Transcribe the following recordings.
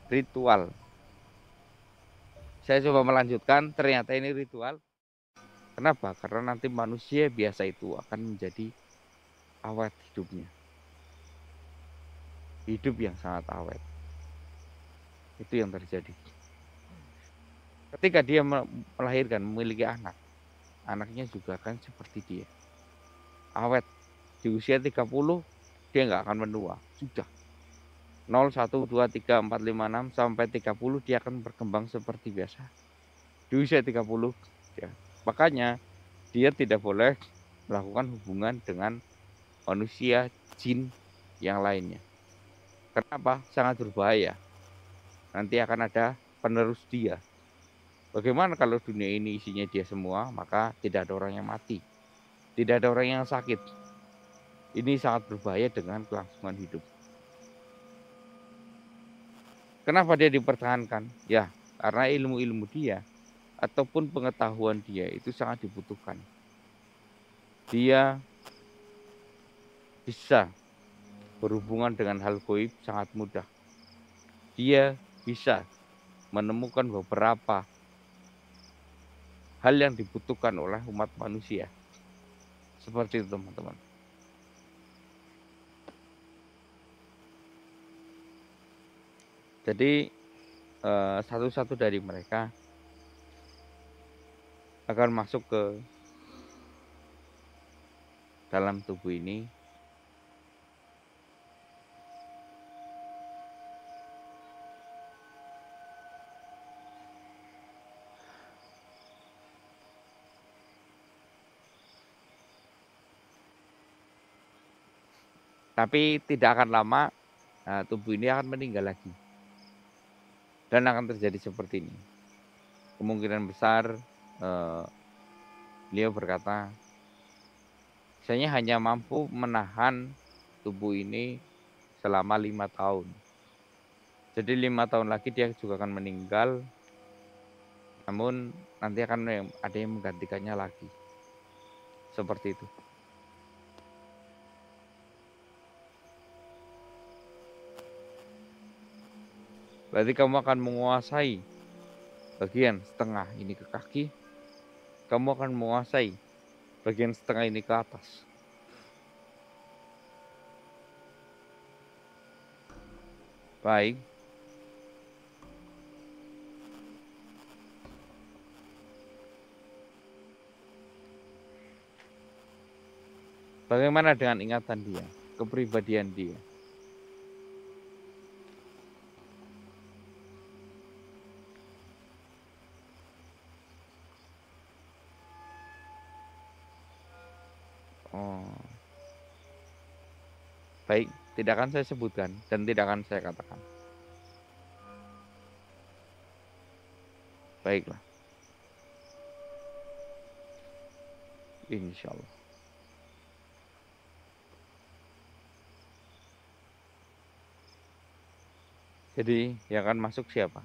ritual. Saya coba melanjutkan, ternyata ini ritual. Kenapa? Karena nanti manusia biasa itu akan menjadi awet hidupnya. Hidup yang sangat awet. Itu yang terjadi. Ketika dia melahirkan, memiliki anak, anaknya juga akan seperti dia. Awet. Di usia 30, dia nggak akan menua. Sudah. 0, 1, 2, 3, 4, 5, 6, sampai 30 dia akan berkembang seperti biasa. Di usia 30, ya. Makanya dia tidak boleh melakukan hubungan dengan manusia, jin yang lainnya. Kenapa? Sangat berbahaya. Nanti akan ada penerus dia. Bagaimana kalau dunia ini isinya dia semua, maka tidak ada orang yang mati. Tidak ada orang yang sakit. Ini sangat berbahaya dengan kelangsungan hidup. Kenapa dia dipertahankan? Ya, karena ilmu-ilmu dia ataupun pengetahuan dia itu sangat dibutuhkan. Dia bisa berhubungan dengan hal gaib sangat mudah. Dia bisa menemukan beberapa hal yang dibutuhkan oleh umat manusia. Seperti itu, teman-teman. Jadi satu-satu dari mereka akan masuk ke dalam tubuh ini. Tapi tidak akan lama tubuh ini akan meninggal lagi. Dan akan terjadi seperti ini. Kemungkinan besar beliau berkata, saya hanya mampu menahan tubuh ini selama 5 tahun. Jadi 5 tahun lagi dia juga akan meninggal. Namun nanti akan ada yang menggantikannya lagi. Seperti itu. Berarti kamu akan menguasai bagian setengah ini ke kaki. Kamu akan menguasai bagian setengah ini ke atas. Baik. Bagaimana dengan ingatan dia, kepribadian dia? Oh. Baik, tidak akan saya sebutkan dan tidak akan saya katakan. Baiklah. Insya Allah. Jadi yang akan masuk siapa?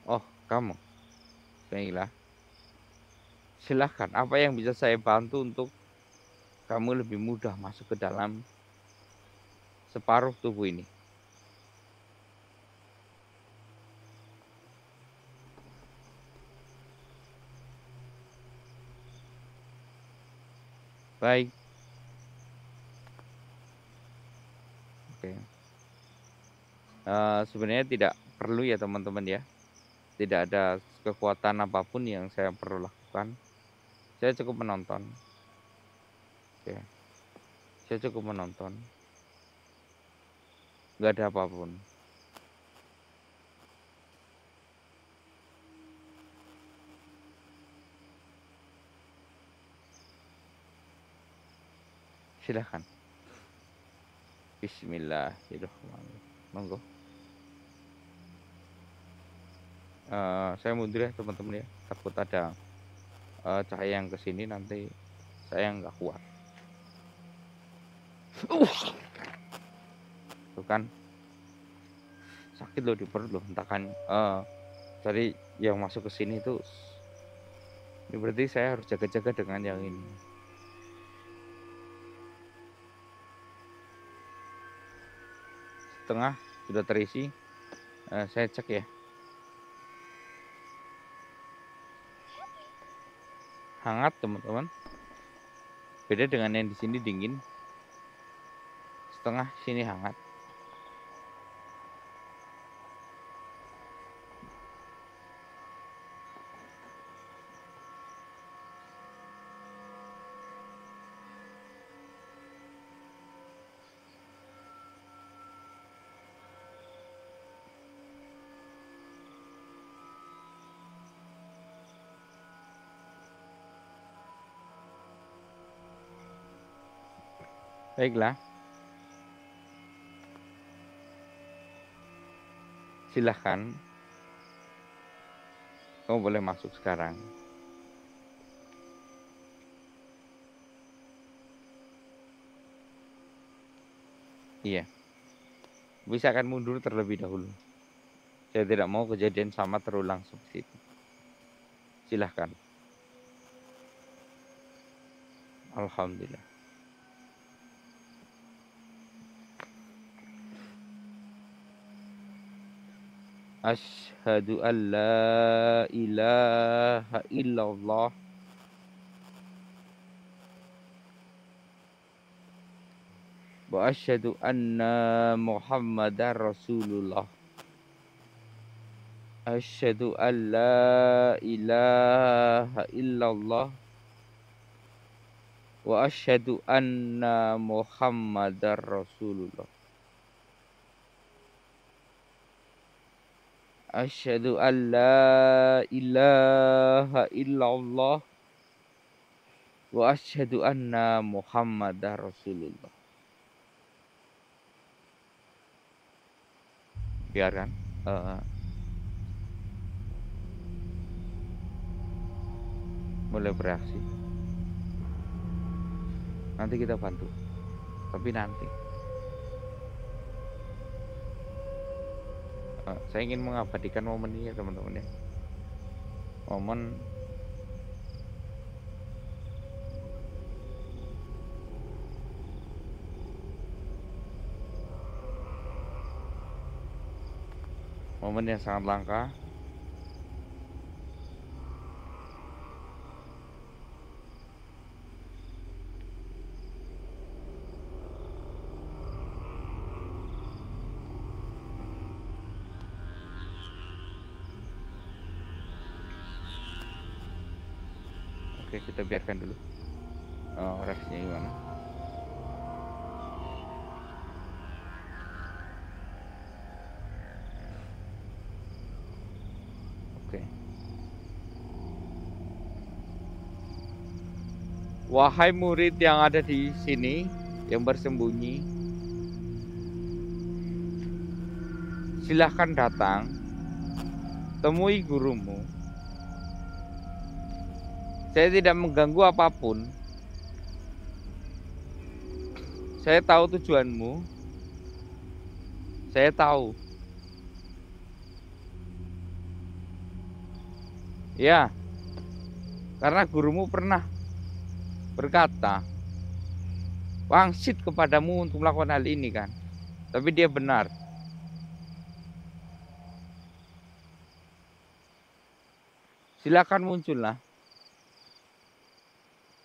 Oh, kamu. Baiklah. Silahkan, apa yang bisa saya bantu untuk kamu lebih mudah masuk ke dalam separuh tubuh ini? Baik. Oke. Sebenarnya tidak perlu ya teman-teman ya. Tidak ada kekuatan apapun yang saya perlu lakukan. Saya cukup menonton. Oke. Saya cukup menonton. Nggak ada apapun. Silahkan. Bismillahirrahmanirrahim. Monggo. Saya mundur ya teman-teman ya. Takut ada cahaya yang kesini nanti saya nggak kuat. Tuh kan. Sakit loh di perut loh. Entah kan. Tadi yang masuk ke sini tuh. Ini berarti saya harus jaga-jaga dengan yang ini. Setengah sudah terisi. Saya cek ya. Hangat teman-teman. Beda dengan yang di sini dingin. Setengah sini hangat. Baiklah. Silahkan. Kamu boleh masuk sekarang. Iya. Bisa akan mundur terlebih dahulu. Saya tidak mau kejadian sama terulang seperti itu. Silahkan. Alhamdulillah. Asyhadu an la ilaha illallah wa asyhadu anna Muhammadar Rasulullah. Asyhadu an la ilaha illallah wa asyhadu anna Muhammadar Rasulullah. Asyhadu an la ilaha illallah wa asyhadu anna Muhammadar Rasulullah. Biarkan mulai bereaksi. Nanti kita bantu. Tapi nanti. Saya ingin mengabadikan momen ini ya teman-teman ya. Momen yang sangat langka. Oke, kita biarkan dulu reaksinya gimana. Oke. Wahai murid yang ada di sini, yang bersembunyi, silahkan datang, temui gurumu. Saya tidak mengganggu apapun. Saya tahu tujuanmu. Saya tahu. Ya, karena gurumu pernah berkata, wangsit kepadamu untuk melakukan hal ini kan. Tapi dia benar. Silakan muncullah.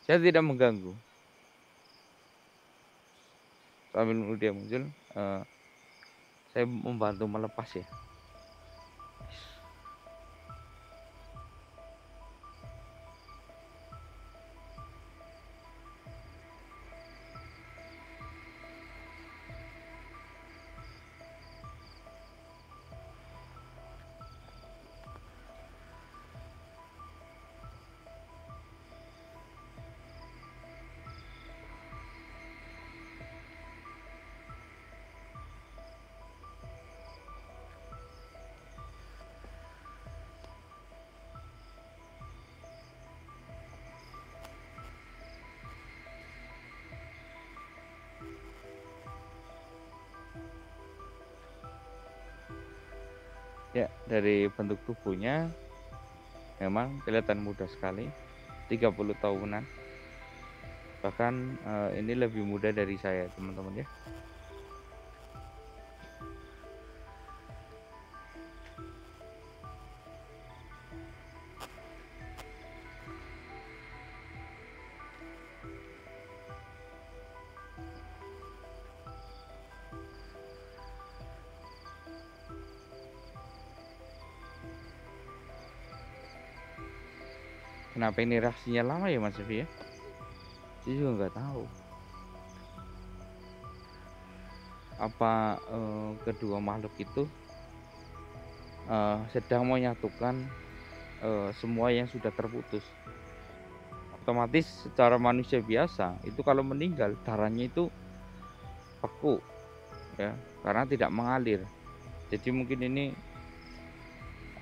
Saya tidak mengganggu. Sambil menunggu dia muncul, saya membantu melepas ya. Ya, dari bentuk tubuhnya memang kelihatan muda sekali, 30 tahunan. Bahkan ini lebih muda dari saya, teman-teman ya. Kenapa ini reaksinya lama ya Mas Devi ya? Saya juga nggak tahu. Apa kedua makhluk itu sedang menyatukan semua yang sudah terputus. Otomatis secara manusia biasa itu kalau meninggal darahnya itu beku ya, karena tidak mengalir. Jadi mungkin ini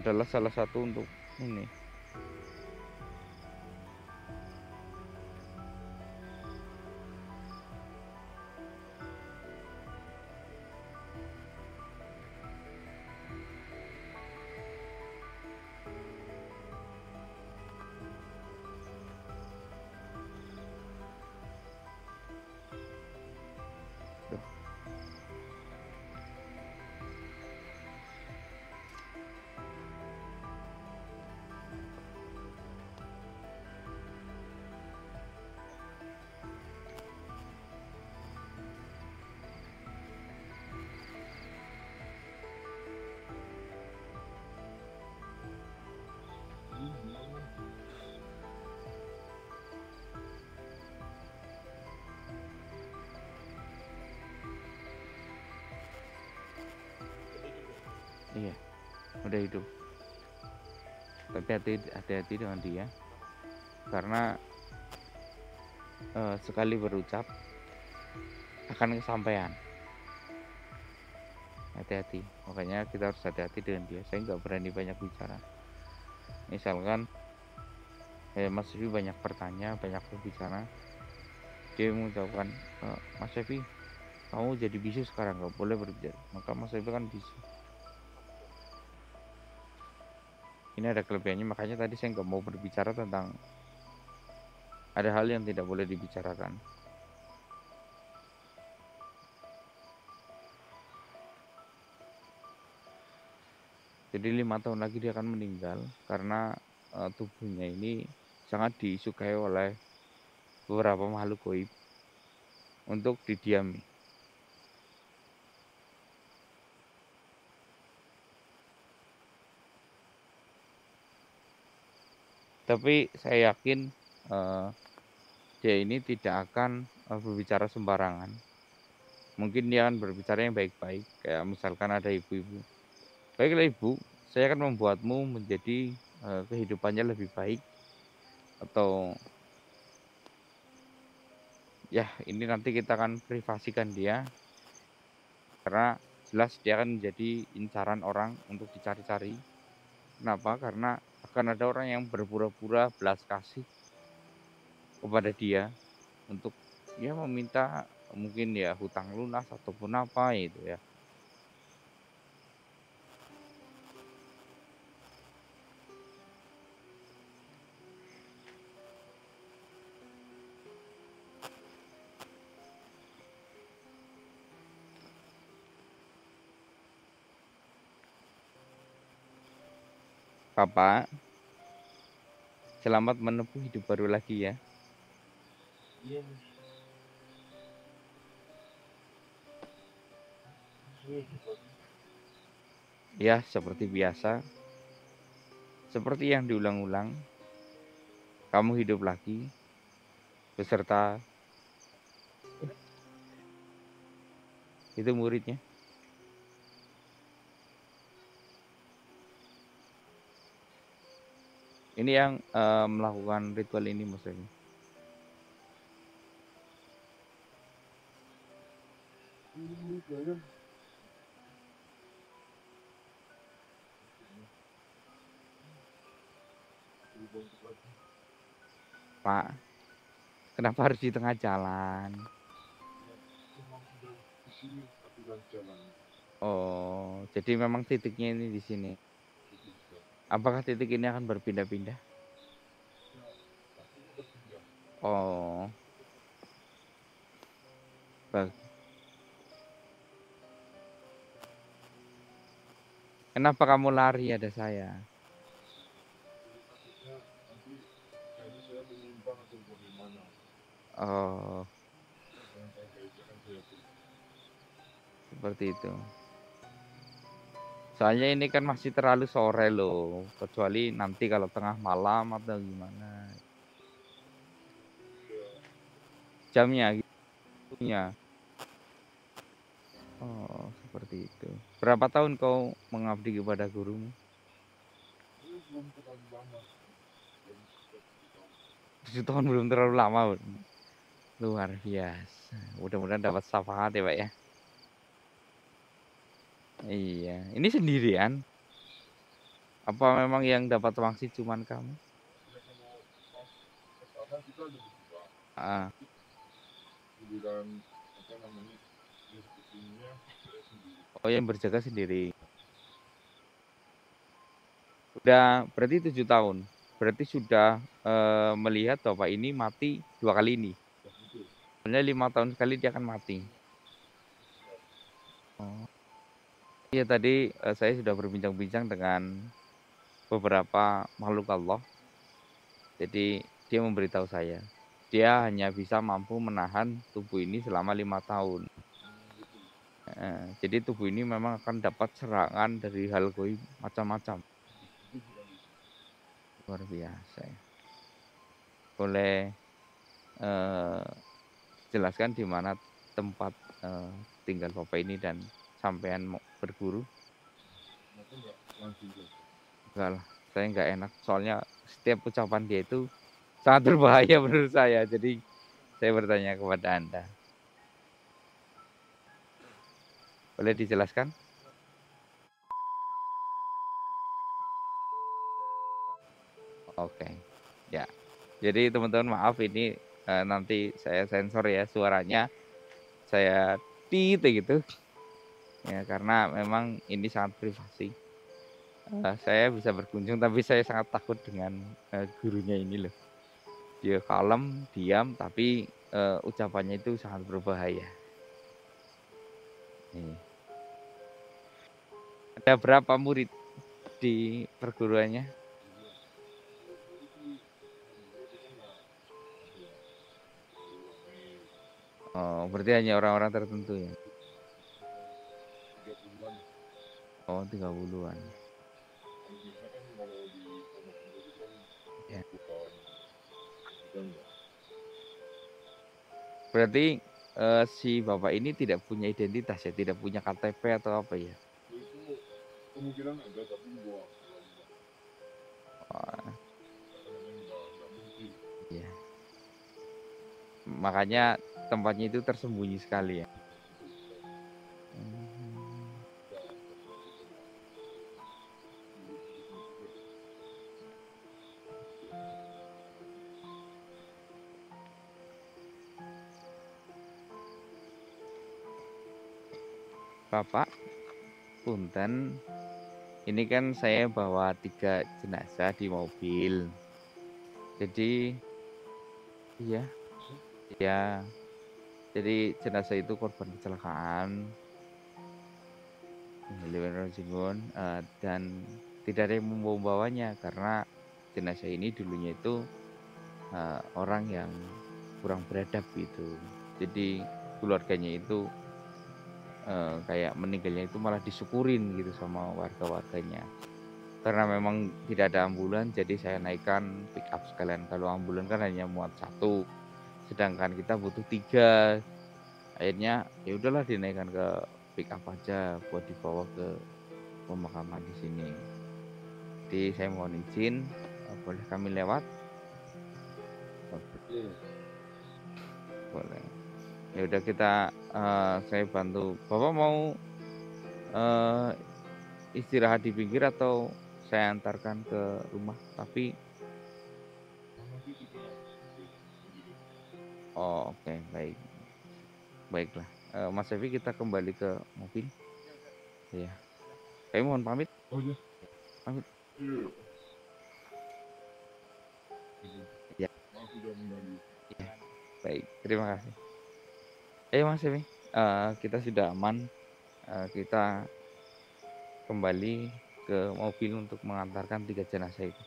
adalah salah satu untuk ini. Tuh. Iya, udah hidup. Tapi hati-hati dengan dia, karena sekali berucap akan kesampaian. Hati-hati, makanya kita harus hati-hati dengan dia. Saya nggak berani banyak bicara. Misalkan Mas Devi banyak bertanya, banyak berbicara, dia mengucapkan, Mas Devi, kamu jadi bisu sekarang, nggak boleh berbicara. Maka Mas Devi kan bisu. Ini ada kelebihannya, makanya tadi saya nggak mau berbicara tentang ada hal yang tidak boleh dibicarakan. Jadi 5 tahun lagi dia akan meninggal karena tubuhnya ini sangat disukai oleh beberapa makhluk gaib untuk didiami. Tapi saya yakin dia ini tidak akan berbicara sembarangan. Mungkin dia akan berbicara yang baik-baik, kayak misalkan ada ibu-ibu. Baiklah ibu, saya akan membuatmu menjadi kehidupannya lebih baik, atau ya ini nanti kita akan privasikan dia, karena jelas dia akan menjadi incaran orang untuk dicari-cari. Kenapa? Karena akan ada orang yang berpura-pura belas kasih kepada dia untuk ya meminta mungkin ya hutang lunas ataupun apa itu ya. Bapak, selamat menempuh hidup baru lagi ya. Iya. Ya, seperti biasa, seperti yang diulang-ulang, kamu hidup lagi beserta itu muridnya. Ini yang melakukan ritual ini maksudnya. Pak, kenapa harus di tengah jalan? Oh, jadi memang titiknya ini di sini. Apakah titik ini akan berpindah-pindah? Oh, bagus. Kenapa kamu lari ada saya? Oh, seperti itu. Soalnya ini kan masih terlalu sore loh, kecuali nanti kalau tengah malam atau gimana. Jamnya gitunya. Oh, seperti itu. Berapa tahun kau mengabdi kepada gurumu? Belum terlalu lama. 7 tahun belum terlalu lama. Luar biasa. Mudah-mudahan dapat syafaat ya, Pak ya. Iya, ini sendirian. Apa memang yang dapat wangsit cuman kamu? Ya kalau pas ke sana kita ada berdua. Ah, Giliran apa namanya diskusinya saya sendiri. oh yang berjaga sendiri. Udah berarti 7 tahun. Berarti sudah melihat Bapak ini mati 2 kali ini. Ya betul. Soalnya 5 tahun sekali dia akan mati. Oh. Iya tadi saya sudah berbincang-bincang dengan beberapa makhluk Allah. Jadi dia memberitahu saya, dia hanya bisa mampu menahan tubuh ini selama 5 tahun. Jadi tubuh ini memang akan dapat serangan dari hal goib macam-macam. Luar biasa. Ya. Boleh jelaskan di mana tempat tinggal Bapak ini dan sampean mau berguru? Kenapa nggak langsung saja? Enggak lah, saya nggak enak. Soalnya setiap ucapan dia itu sangat berbahaya menurut saya. Jadi saya bertanya kepada Anda. Boleh dijelaskan? Oke. Ya. Jadi teman-teman maaf ini nanti saya sensor ya suaranya. Saya titik gitu. Ya karena memang ini sangat privasi. Saya bisa berkunjung tapi saya sangat takut dengan gurunya ini loh. Dia kalem, diam tapi ucapannya itu sangat berbahaya. Nih. Ada berapa murid di perguruannya? Oh, berarti hanya orang-orang tertentu ya? 30-an. Oh, 30-an. Biasanya kan kalau di pondok itu kan Ya. bukan bukan ya. Berarti si bapak ini tidak punya identitas ya, tidak punya KTP atau apa ya? Itu kemungkinan ada tapi gua Oh, nggak mungkin. iya. Makanya tempatnya itu tersembunyi sekali ya. Bapak, punten, ini kan saya bawa 3 jenazah di mobil. Jadi, iya, iya. Jadi jenazah itu korban kecelakaan. Dan tidak ada yang membawanya karena jenazah ini dulunya itu orang yang kurang beradab gitu. Jadi keluarganya itu kayak meninggalnya itu malah disyukurin gitu sama warga-warganya. Karena memang tidak ada ambulan, jadi saya naikkan pick up sekalian. Kalau ambulan kan hanya muat 1, sedangkan kita butuh 3. Akhirnya ya udahlah dinaikkan ke pick up aja buat dibawa ke pemakaman di sini. Jadi saya mohon izin, boleh kami lewat? Boleh. Ya udah kita saya bantu. Bapak mau istirahat di pinggir atau saya antarkan ke rumah? Tapi oh oke, baik. Baiklah. Mas Evi kita kembali ke mobil. Ya. Kami mohon pamit. Oh iya. Pamit. Iya. Ya. Maaf sudah mengganggu. Ya. Baik, terima kasih. Mas Evi, kita sudah aman. Kita kembali ke mobil untuk mengantarkan 3 jenazah itu.